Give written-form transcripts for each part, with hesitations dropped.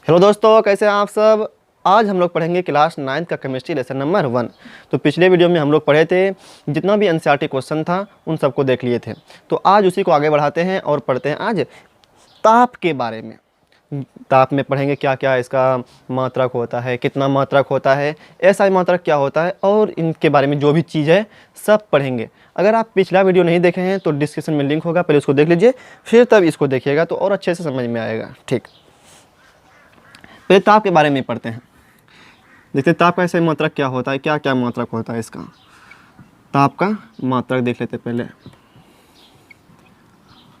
Hello दोस्तों, कैसे हैं आप सब। आज हम लोग पढ़ेंगे क्लास 9 का केमिस्ट्री लेसन नंबर 1। तो पिछले वीडियो में हम लोग पढ़े थे, जितना भी एनसीईआरटी क्वेश्चन था उन सबको देख लिए थे। तो आज उसी को आगे बढ़ाते हैं और पढ़ते हैं आज ताप के बारे में। ताप में पढ़ेंगे क्या क्या इसका मात्रक होता है, कितना मात्रक होता है, एसआई मात्रक क्या होता है, और इनके बारे में जो भी चीज़ है सब पढ़ेंगे। अगर आप पिछला वीडियो नहीं देखे हैं तो डिस्क्रिप्शन में लिंक होगा, पहले उसको देख लीजिए, फिर तब इसको देखिएगा तो और अच्छे से समझ में आएगा। ठीक, पहले ताप के बारे में पढ़ते हैं। देखते हैं ताप का ऐसे मात्रक क्या होता है, क्या क्या मात्रक होता है इसका। ताप का मात्रक देख लेते हैं पहले,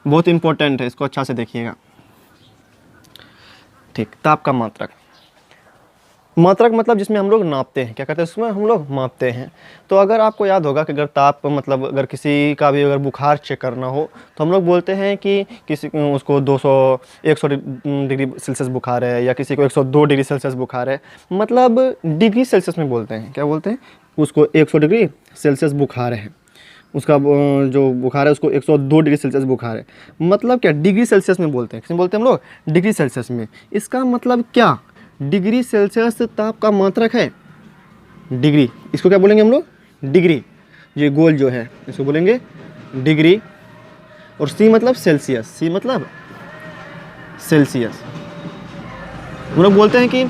बहुत इंपॉर्टेंट है, इसको अच्छा से देखिएगा। ठीक, ताप का मात्रक। मात्रक मतलब जिसमें हम लोग नापते हैं, क्या कहते हैं उसमें हम लोग मापते हैं। तो अगर आपको याद होगा कि अगर ताप मतलब अगर किसी का भी अगर बुखार चेक करना हो तो हम लोग बोलते हैं कि किसी उसको 100 डिग्री सेल्सियस बुखार है, या किसी को 102 डिग्री सेल्सियस बुखार है। मतलब डिग्री सेल्सियस में बोलते हैं, क्या बोलते हैं उसको, 100 डिग्री सेल्सियस बुखार है, उसका जो बुखार है उसको 102 डिग्री सेल्सियस बुखार है। मतलब क्या, डिग्री सेल्सियस में बोलते हैं। किसमें बोलते हैं हम लोग? डिग्री सेल्सियस में। इसका मतलब क्या, डिग्री सेल्सियस ताप का मात्रक है। डिग्री, इसको क्या बोलेंगे हम लोग? डिग्री। ये गोल जो है इसको बोलेंगे डिग्री। और सी मतलब सेल्सियस, सी मतलब सेल्सियस। हम लोग बोलते हैं कि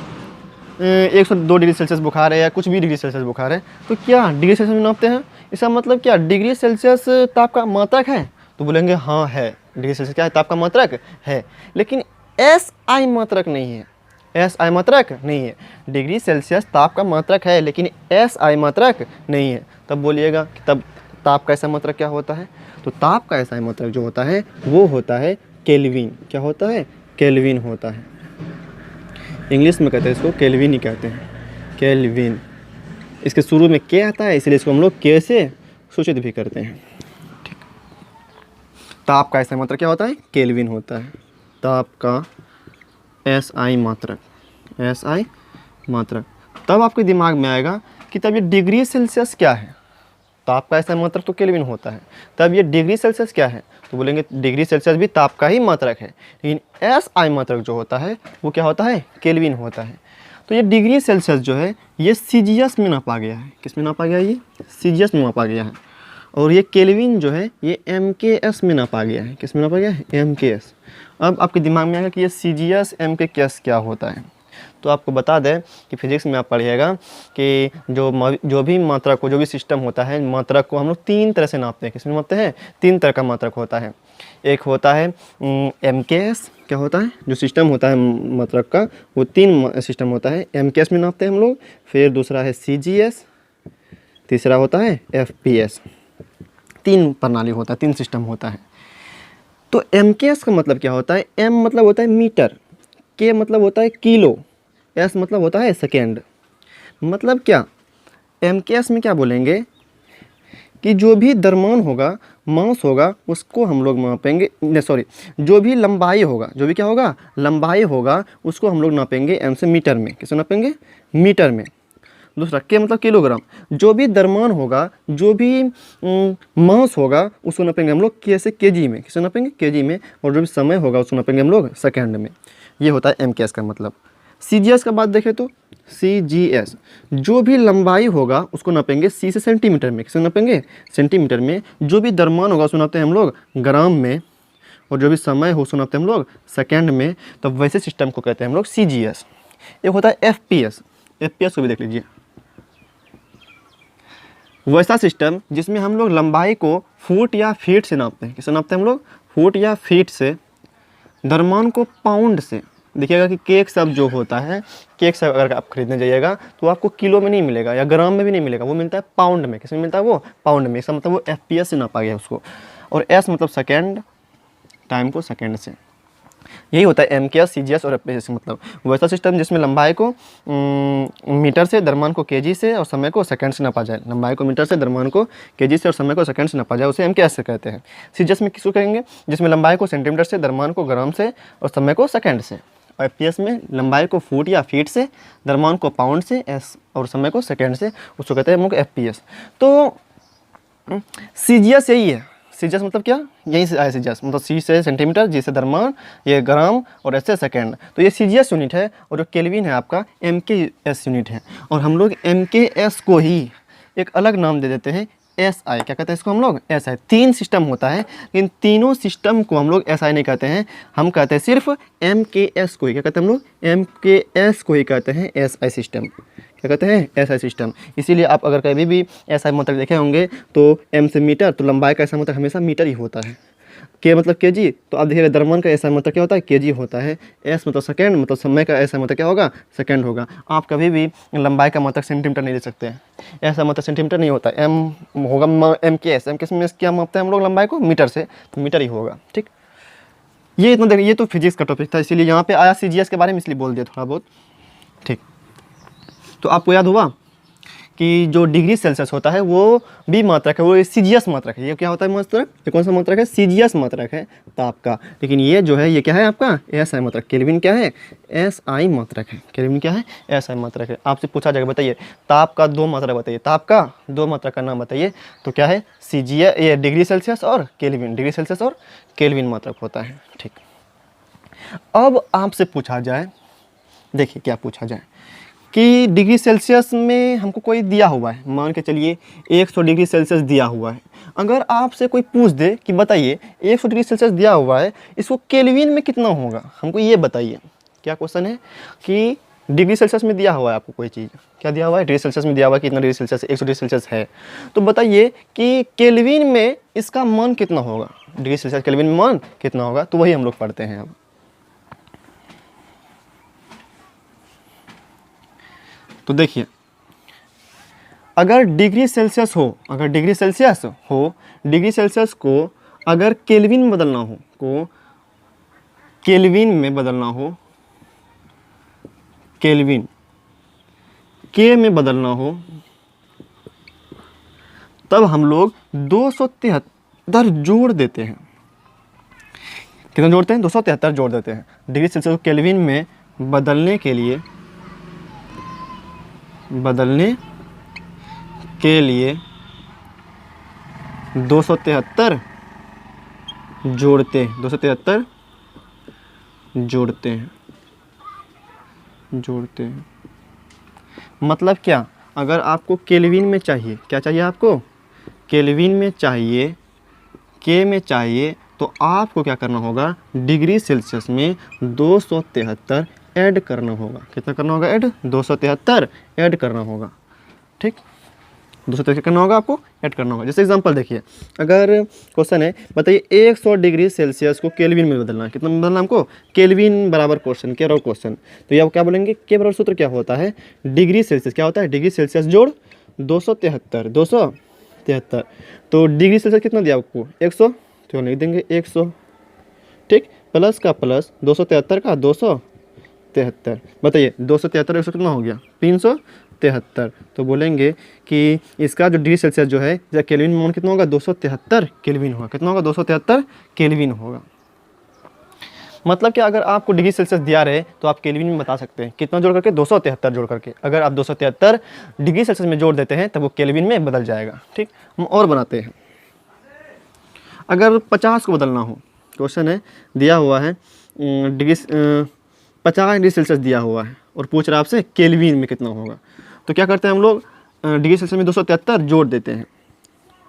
102 डिग्री सेल्सियस बुखार है या कुछ भी डिग्री सेल्सियस बुखार है, तो क्या डिग्री सेल्सियस में नापते हैं। इसका मतलब क्या, डिग्री सेल्सियस ताप का मात्रक है। तो बोलेंगे हाँ है, डिग्री सेल्सियस क्या है, ताप का मात्रक है। लेकिन एस आई मात्रक नहीं है, एस आई मात्रक नहीं है। डिग्री सेल्सियस ताप का मात्रक है लेकिन एस आई मात्रक नहीं है। तब बोलिएगा कि तब ताप का ऐसा मात्रक क्या होता है। तो ताप का ऐसा मात्रक जो होता है वो होता है केल्विन। क्या होता है? केल्विन होता है। इंग्लिश में कहते हैं इसको केल्विन ही कहते हैं, केल्विन। इसके शुरू में के आता है इसलिए इसको हम लोग के से सूचित भी करते हैं। ठीक, ताप का ऐसा मात्रक क्या होता है? केल्विन होता है। ताप का एस आई मात्रक, एस आई मात्रक। तब आपके दिमाग में आएगा कि तब ये डिग्री सेल्सियस क्या है। ताप का ऐसा मात्रक तो केल्विन होता है, तब ये डिग्री सेल्सियस क्या है। तो बोलेंगे डिग्री सेल्सियस भी ताप का ही मात्रक है, लेकिन एस आई मात्रक जो होता है वो क्या होता है? केल्विन होता है। तो ये डिग्री सेल्सियस जो है ये सीजीएस में नापा गया है। किस में नापा गया है? ये सीजीएस में नापा गया है। और ये केल्विन जो है ये एमकेएस में नापा गया है। किस में नापा गया है? एमकेएस। अब आपके दिमाग में आएगा कि ये सीजीएस एमकेएस क्या होता है। तो आपको बता दें कि फिजिक्स में आप पढ़िएगा कि जो भी मात्रक को, जो भी सिस्टम होता है, मात्रक को हम लोग 3 तरह से नापते हैं। किस में नापते हैं? 3 तरह का मात्रक होता है। एक होता है एमकेएस। क्या होता है? जो सिस्टम होता है मात्रक का वो 3 सिस्टम होता है। एमकेएस में नापते हैं हम लोग। फिर दूसरा है सीजीएस, तीसरा होता है एफपीएस। 3 प्रणाली होता है, 3 सिस्टम होता है। तो एमकेएस का मतलब क्या होता है? एम मतलब होता है मीटर, के मतलब होता है किलो, एस मतलब होता है सेकेंड। मतलब क्या, एमकेएस में क्या बोलेंगे कि जो भी द्रव्यमान होगा, मास होगा, उसको हम लोग मापेंगे, जो भी लंबाई होगा, जो भी क्या होगा, लंबाई होगा, उसको हम लोग नापेंगे एम से मीटर में। किससे नापेंगे? मीटर में। दूसरा के मतलब किलोग्राम। जो भी द्रव्यमान होगा, जो भी मास होगा, उसको नापेंगे हम लोग के से केजी में। किससे नापेंगे? केजी में। और जो भी समय होगा उसको नापेंगे हम लोग सेकेंड में। ये होता है एमकेएस का मतलब। सीजीएस का बात देखें तो सीजीएस, जो भी लंबाई होगा उसको नापेंगे सी से सेंटीमीटर में। किससे नापेंगे? सेंटीमीटर में। जो भी द्रव्यमान होगा उसको नापते हैं हम लोग ग्राम में। और जो भी समय हो उसको नापते हैं हम लोग सेकेंड में। तो वैसे सिस्टम को कहते हैं हम लोग सीजीएस। एक होता है एफपीएस, एफपीएस को भी देख लीजिए। वैसा सिस्टम जिसमें हम लोग लंबाई को फुट या फीट से नापते हैं। किससे नापते हैं हम लोग? फुट या फीट से। द्रव्यमान को पाउंड से। देखिएगा कि केक सब जो होता है, केक सब अगर आप खरीदने जाइएगा तो आपको किलो में नहीं मिलेगा या ग्राम में भी नहीं मिलेगा, वो मिलता है पाउंड में। किसमें मिलता है? वो पाउंड में। इसका मतलब वो एफपीएस से नापा गया उसको। और एस मतलब सेकेंड, टाइम को सेकेंड से। यही होता है एमकेएस, सीजीएस और एफपीएस। मतलब वैसा सिस्टम जिसमें लंबाई को मीटर से, द्रव्यमान को केजी से और समय को सेकंड से नापा जाए। लंबाई को मीटर से, द्रव्यमान को केजी से और समय को सेकंड से नापा जाए, उसे एमकेएस से कहते हैं। सीजीएस में किसको कहेंगे? जिसमें लंबाई को सेंटीमीटर से, द्रव्यमान को ग्राम से और समय को सेकंड से। और एफपीएस में लंबाई को फुट या फीट से, द्रव्यमान को पाउंड से, एस और समय को सेकेंड से, उसको कहते हैं हम लोग एफपीएस। तो सीजीएस यही है, सीजियस मतलब क्या, यहीं से आया सीजियस, मतलब सी से सेंटीमीटर, जी से द्रव्यमान, ये ग्राम और एस से सेकेंड। तो ये सीजियस यूनिट है और जो केल्विन है आपका MKS यूनिट है। और हम लोग MKS को ही एक अलग नाम दे देते हैं SI। क्या कहते हैं इसको हम लोग? SI। 3 सिस्टम होता है, इन तीनों सिस्टम को हम लोग SI नहीं कहते हैं, हम कहते हैं सिर्फ MKS को ही। क्या कहते हैं हम लोग? MKS को ही कहते हैं SI सिस्टम। क्या कहते हैं? SI system. इसीलिए आप अगर कभी भी SI मात्रक देखे होंगे तो M से मीटर, तो लंबाई का SI मात्रक हमेशा मीटर ही होता है। K मतलब kg, तो आप देखिएगा द्रव्यमान का SI मात्रक क्या होता है? kg होता है। S मतलब सेकेंड, मतलब समय का SI मात्रक क्या होगा? सेकेंड होगा। आप कभी भी लंबाई का मात्रक सेंटीमीटर नहीं ले सकते हैं, ऐसा मतलब सेंटीमीटर नहीं होता। M होगा MKS में क्या मापते हैं हम लोग लंबाई को? मीटर से, तो मीटर ही होगा। ठीक, ये इतना देखिए, ये तो फिजिक्स का टॉपिक था, इसीलिए यहाँ पे आया CGS के बारे में, इसलिए बोल दिया थोड़ा बहुत। ठीक, तो आपको याद होगा कि जो डिग्री सेल्सियस होता है वो भी मात्रक है, वो सीजियस मात्रक है। ये क्या होता है मात्रक? ये कौन सा मात्रक है? सीजियस मात्रक है ताप का। लेकिन ये जो है ये क्या है आपका? SI मात्रक। केल्विन क्या है? SI मात्रक है। केल्विन क्या है? SI मात्रक है। आपसे पूछा जाएगा बताइए ताप का 2 मात्रक बताइए, ताप का 2 मात्रक का नाम बताइए, तो क्या है? सीजियस, ये डिग्री सेल्सियस और केल्विन, डिग्री सेल्सियस और केल्विन मात्रक होता है। ठीक, अब आपसे पूछा जाए, देखिए क्या पूछा जाए कि डिग्री सेल्सियस में हमको कोई दिया हुआ है, मान के चलिए 100 डिग्री सेल्सियस दिया हुआ है। अगर आपसे कोई पूछ दे कि बताइए 100 डिग्री सेल्सियस दिया हुआ है, इसको केल्विन में कितना होगा, हमको ये बताइए। क्या क्वेश्चन है कि डिग्री सेल्सियस में दिया हुआ है आपको कोई चीज़, क्या दिया हुआ है? डिग्री सेल्सियस में दिया हुआ है, कितना डिग्री सेल्सियस? 100 डिग्री सेल्सियस है, तो बताइए कि केल्विन में इसका मान कितना होगा? डिग्री सेल्सियस केल्विन में मान कितना होगा? तो वही हम लोग पढ़ते हैं अब। तो देखिए, अगर डिग्री सेल्सियस हो, अगर डिग्री सेल्सियस हो, डिग्री सेल्सियस को अगर केल्विन में बदलना हो, को केल्विन में बदलना हो, केल्विन के में बदलना हो, तब हम लोग 273 जोड़ देते हैं। कितना जोड़ते हैं? 273 जोड़ देते हैं। डिग्री सेल्सियस को केल्विन में बदलने के लिए 273 जोड़ते हैं, 273 जोड़ते हैं। मतलब क्या? अगर आपको केल्विन में चाहिए, क्या चाहिए आपको? केल्विन में चाहिए, के में चाहिए, तो आपको क्या करना होगा? डिग्री सेल्सियस में 273 ऐड करना होगा। कितना करना होगा ऐड? 273 ऐड करना होगा। ठीक, 273 करना होगा, आपको ऐड करना होगा। जैसे एग्जांपल देखिए, अगर क्वेश्चन है बताइए 100 डिग्री सेल्सियस को केल्विन में बदलना है, कितना बदलना हमको? केल्विन बराबर क्वेश्चन, के बराबर क्वेश्चन, तो ये आप क्या बोलेंगे? के बराबर सूत्र क्या होता है? डिग्री सेल्सियस क्या होता है? डिग्री सेल्सियस जोड़ 273, तो डिग्री सेल्सियस कितना दिया आपको? 100, तो लिख देंगे 100। ठीक, प्लस का प्लस 273 का 273, बताइए 273 100 कितना हो गया? 373। तो बोलेंगे कि इसका जो डिग्री सेल्सियस जो है, केल्विन में मान कितना होगा? 273 केल्विन होगा। कितना होगा? 273 केल्विन होगा। मतलब कि अगर आपको डिग्री सेल्सियस दिया रहे तो आप केल्विन में बता सकते हैं, कितना जोड़ करके? 273 जोड़ करके। अगर आप 273 डिग्री सेल्सियस में जोड़ देते हैं तब वो केल्विन में बदल जाएगा। ठीक, हम और बनाते हैं। अगर 50 को बदलना हो, क्वेश्चन है दिया हुआ है डिग्री 50 डिग्री सेल्सियस दिया हुआ है और पूछ रहा है आपसे केल्विन में कितना होगा, तो क्या करते हैं हम लोग? डिग्री सेल्सियस में 273 जोड़ देते हैं।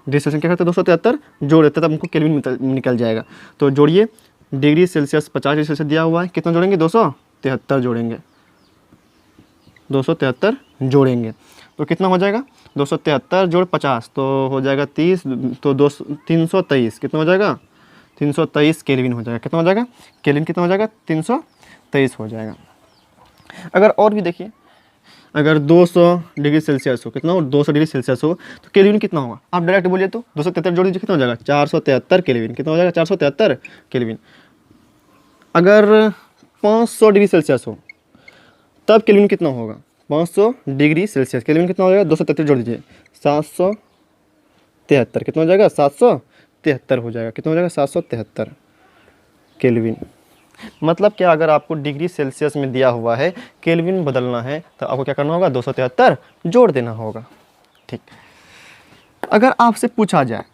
डिग्री सेल्सियस क्या करते हैं? 273 जोड़ देते हैं, तब हमको केल्विन में निकल जाएगा। तो जोड़िए, डिग्री सेल्सियस 50 डिग्री सेल्सियस दिया हुआ है, कितना जोड़ेंगे? 273 जोड़ेंगे, 273 जोड़ेंगे, तो कितना हो जाएगा? 273 जोड़ 50 तो हो जाएगा 30, तो 323, कितना हो जाएगा? 323 केल्विन हो जाएगा। कितना हो जाएगा? केल्विन कितना हो जाएगा? 323 हो जाएगा। अगर और भी देखिए, अगर 200 डिग्री सेल्सियस हो, कितना हो? 200 डिग्री सेल्सियस हो, तो केल्विन कितना होगा? आप डायरेक्ट बोलिए तो 273 जोड़ दीजिए, कितना हो जाएगा? 473 केल्विन। कितना हो जाएगा? 473 केल्विन। अगर 500 डिग्री सेल्सियस हो, तब केल्विन कितना होगा? 500 डिग्री सेल्सियस, केल्विन कितना हो जाएगा? 273 जोड़ दीजिए, 773। कितना हो जाएगा? 773 हो जाएगा। कितना हो जाएगा? 773 केल्विन। मतलब क्या? अगर आपको डिग्री सेल्सियस में दिया हुआ है, केल्विन बदलना है, तो आपको क्या करना होगा? 273 जोड़ देना होगा। ठीक, अगर आपसे पूछा जाए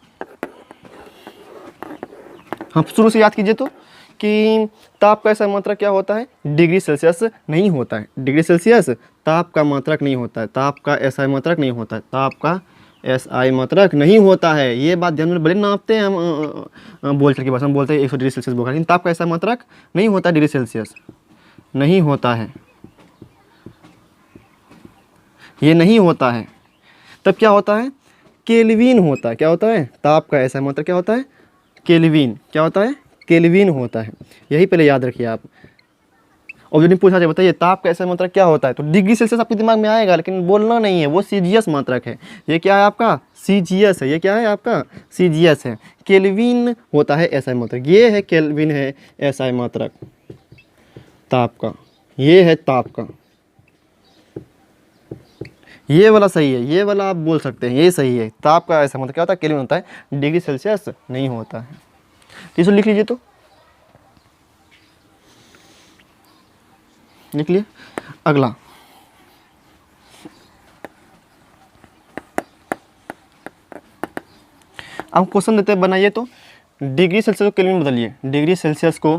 हम शुरू से याद कीजिए तो कि ताप का ऐसा मात्रक क्या होता है, डिग्री सेल्सियस नहीं होता है। डिग्री सेल्सियस ताप का मात्रक नहीं होता है, ताप का एसआई मात्रक नहीं होता है, ताप का एसआई मात्रक नहीं होता है। ये बात ध्यान में, भले नापते हैं हम बोलचाल की भाषा में बोलते हैं 100 डिग्री सेल्सियस बुखार, लेकिन ताप का ऐसा मात्रक नहीं होता, डिग्री सेल्सियस नहीं होता है, ये नहीं होता है। तब क्या होता है, केल्विन होता है। क्या होता है, ताप का ऐसा मात्रक क्या होता है, केल्विन। क्या होता है, केल्विन होता है। यही पहले याद रखिए आप। और यदि पूछा जाए बताइए ताप का ऐसा मात्रक क्या होता है, तो डिग्री सेल्सियस आपके दिमाग में आएगा, लेकिन बोलना नहीं है, वो सीजीएस मात्रक है। ये क्या है आपका, सीजीएस है। ये क्या है आपका, सीजीएस है। केल्विन होता है एसआई मात्रक। ये है केल्विन है एसआई मात्रक ताप का। ये है ताप का, ये वाला सही है, ये वाला आप बोल सकते हैं, ये सही है। ताप का ऐसा मतलब क्या होता है, केल्विन होता है, डिग्री सेल्सियस नहीं होता है। तो इसको लिख लीजिए, तो लिख लिए। अगला अब क्वेश्चन देते हैं, बनाइए तो डिग्री सेल्सियस को केल्विन में बदलिए। डिग्री सेल्सियस को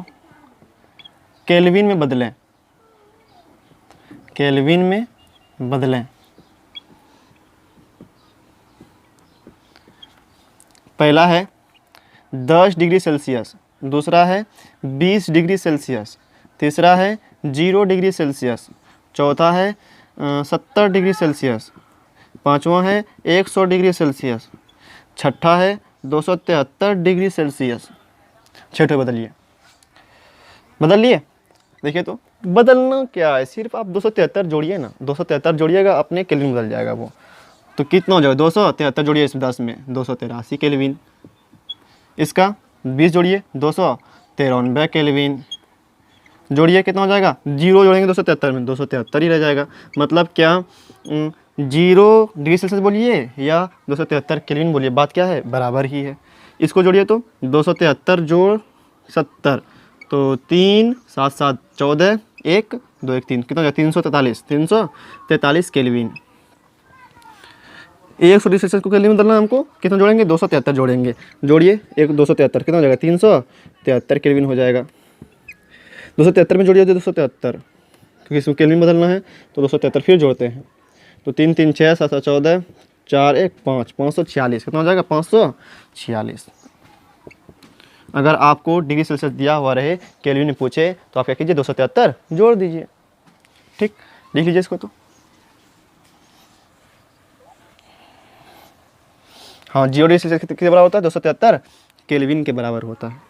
केल्विन में बदलें, केल्विन में बदलें। पहला है 10 डिग्री सेल्सियस, दूसरा है 20 डिग्री सेल्सियस, तीसरा है 0 डिग्री सेल्सियस, चौथा है 70 डिग्री सेल्सियस, पाँचवा है 100 डिग्री सेल्सियस, छठा है 273 डिग्री सेल्सियस। छठे बदलिए, बदल लिए। देखिए तो बदलना क्या है, सिर्फ आप 273 जोड़िए ना, 273 जोड़िएगा, अपने केल्विन बदल जाएगा वो। तो कितना हो जाएगा, 273 जोड़िए इसमें 10 में 283 केल्विन। इसका 20 जोड़िए, 293 केल्विन। जोड़िए कितना हो जाएगा, 0 जोड़ेंगे 273 में, 273 ही रह जाएगा। मतलब क्या 0 डिग्री सेल्सियस बोलिए या 273 केल्विन बोलिए, बात क्या है, बराबर ही है। इसको जोड़िए तो 273 जोड़ 70, तो 3 7 7 14, 1 2 1 3, कितना हो जाएगा, 343 केल्विन। 100 डिग्री सेल्सियस को केल्विन में बदलना हमको, कितना जोड़ेंगे, 273 जोड़ेंगे। जोड़िए 273, कितना हो जाएगा, 373 केल्विन हो जाएगा। 273 में जोड़िए 273, क्योंकि इसमें केल्विन बदलना है, तो 273 फिर जोड़ते हैं। तो 3 3 6 7 7 14, 4 1 5, 546, कितना हो जाएगा, 546। अगर आपको डिग्री सेल्सियस दिया हुआ रहे, केल्विन में पूछे, तो आप क्या कीजिए, 273 जोड़ दीजिए। ठीक, लिख लीजिए इसको तो। हाँ, 0 डिग्री सेल्सियस किसके बराबर होता है, 273 केल्विन के बराबर होता है।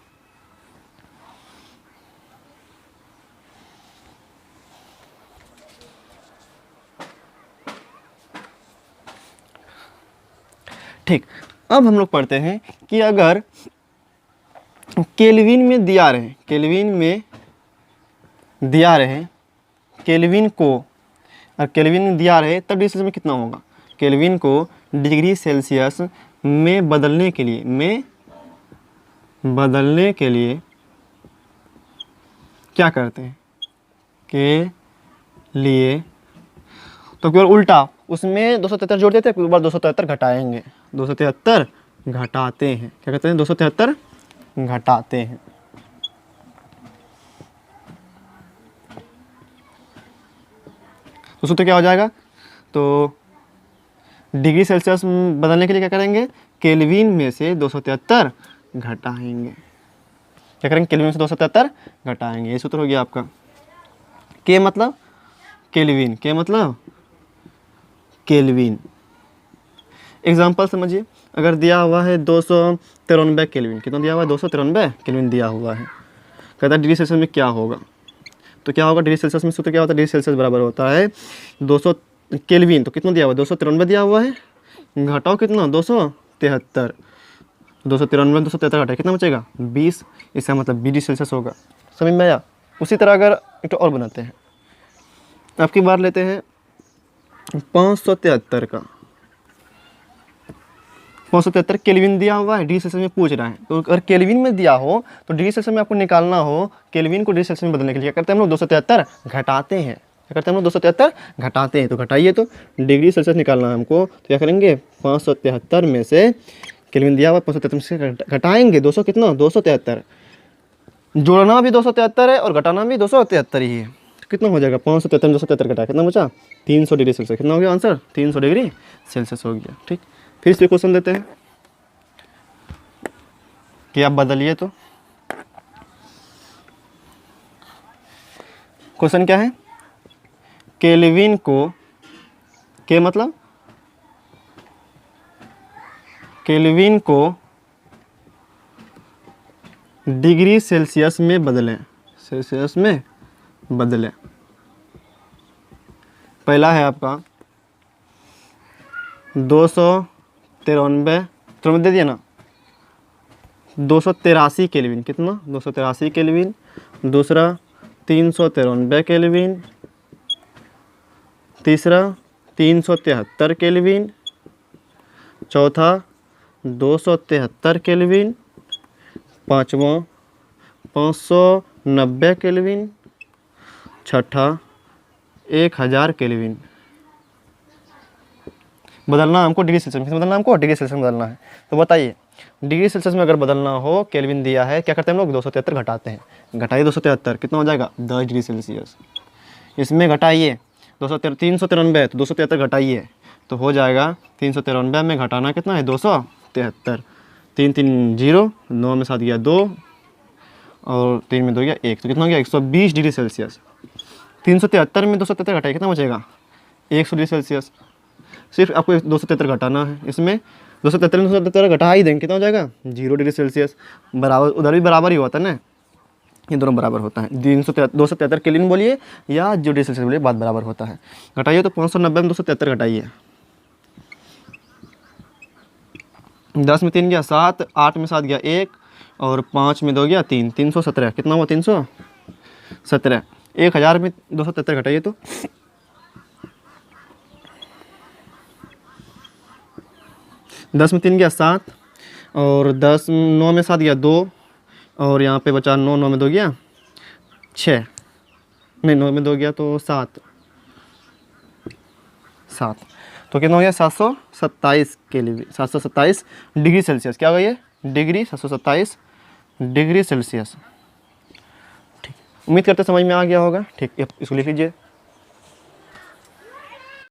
ठीक, अब हम लोग पढ़ते हैं कि अगर केल्विन में दिया रहे, केल्विन में दिया रहे, केल्विन को और केल्विन में दिया रहे, तब डिग्री सेल्सियस में कितना होगा। केल्विन को डिग्री सेल्सियस में बदलने के लिए, में बदलने के लिए क्या करते हैं, के लिए तो केवल उल्टा, उसमें 273 जोड़ देते हैं, एक बार 273 घटाएंगे, 273 घटाते हैं। क्या कहते हैं, 273 घटाते हैं। तो सूत्र क्या हो जाएगा, तो डिग्री सेल्सियस बदलने के लिए क्या करेंगे, केल्विन में से 273 घटाएंगे। क्या करेंगे, केल्विन में से 273 घटाएंगे। ये सूत्र हो गया आपका। के मतलब केल्विन, के मतलब केल्विन। एग्जाम्पल समझिए, अगर दिया हुआ है 293 केल्विन, कितना दिया हुआ है, 293 केल्विन दिया हुआ है। कहता है डिग्री सेल्सियस में क्या होगा, तो क्या होगा, डिग्री सेल्सियस में सूत्र क्या होता है, डिग्री सेल्सियस बराबर होता है 200 केल्विन, तो कितना दिया हुआ है, 293 दिया हुआ है, घटाओ कितना, 273, 293 273 घटाए, कितना बचेगा, 20। इसका मतलब 20 डिग्री सेल्सियस होगा। समझ में आया। उसी तरह अगर एक और बनाते हैं, आपकी बार लेते हैं 573 का, 573 केल्विन दिया हुआ है, डिग्री सेल्सियस में पूछ रहा है। तो अगर केल्विन में दिया हो, तो डिग्री सेल्सियस में आपको निकालना हो, केल्विन को डिग्री सेल्सियस में बदलने के लिए क्या करते हैं हम लोग, 273 घटाते हैं। क्या करते हैं हम लोग, 273 घटाते हैं। तो घटाइए, तो डिग्री सेल्सियस निकालना है हमको, तो क्या करेंगे, 573 में से केल्विन दिया हुआ 573 से घटाएंगे 200 कितना 273, जोड़ना भी 273 है और घटाना भी 273 ही है। तो कितना हो जाएगा 573 273 घटा कितना बचा 300 डिग्री सेल्सियस। कितना हो गया आंसर 300 डिग्री सेल्सियस हो गया। ठीक, फिर से क्वेश्चन देते हैं कि आप बदलिए। तो क्वेश्चन क्या है, केल्विन को के मतलब केल्विन को डिग्री सेल्सियस में बदलें, सेल्सियस में बदलें। पहला है आपका 293 दे दिया ना, 283 केल्विन, कितना 283 केल्विन, दूसरा 393 केल्विन, तीसरा 373 केल्विन, चौथा 273 केल्विन, पाँचवा 590 केल्विन, छठा 1000 केल्विन। बदलना हमको डिग्री सेल्सियस में, बदलना हमको डिग्री सेल्सियस में बदलना है। तो बताइए डिग्री सेल्सियस में अगर बदलना हो, केल्विन दिया है, क्या करते हैं हम लोग 273 घटाते हैं, घटाइए 273 कितना हो जाएगा 10 डिग्री सेल्सियस। इसमें घटाइए 393 है तो 273 घटाइए तो हो जाएगा 393 में घटाना कितना है 273, 3 3 0, 9 में 7 गया 2 और 3 में 2 गया 1, तो कितना हो गया 120 डिग्री सेल्सियस। 373 में 273 घटाइए कितना बचेगा 100 डिग्री सेल्सियस। सिर्फ आपको 273 घटाना है, इसमें 273 में 273 घटा ही देंगे, कितना हो जाएगा 0 डिग्री सेल्सियस। बराबर, उधर भी बराबर ही होता है ना, ये दोनों बराबर होता है। 273 केल्विन बोलिए या 0 डिग्री सेल्सियस बोलिए, बात बराबर होता है। घटाइए तो 590 में 273 घटाइए, 10 में 3 गया 7, 8 में 7 गया 1 और 5 में 2 गया 3, 317, कितना हुआ 317। 1000 में 273 घटाइए तो 10 में 3 गया 7 और 9 में 7 गया 2 और यहाँ पे बचा 9, 9 में 2 गया 6, नहीं 9 में 2 गया तो 7, तो कितना हो गया 727 केल्विन, 727 डिग्री सेल्सियस। क्या हो गया ये डिग्री 727 डिग्री सेल्सियस। ठीक, उम्मीद करते समझ में आ गया होगा। ठीक, इसको लिख लीजिए।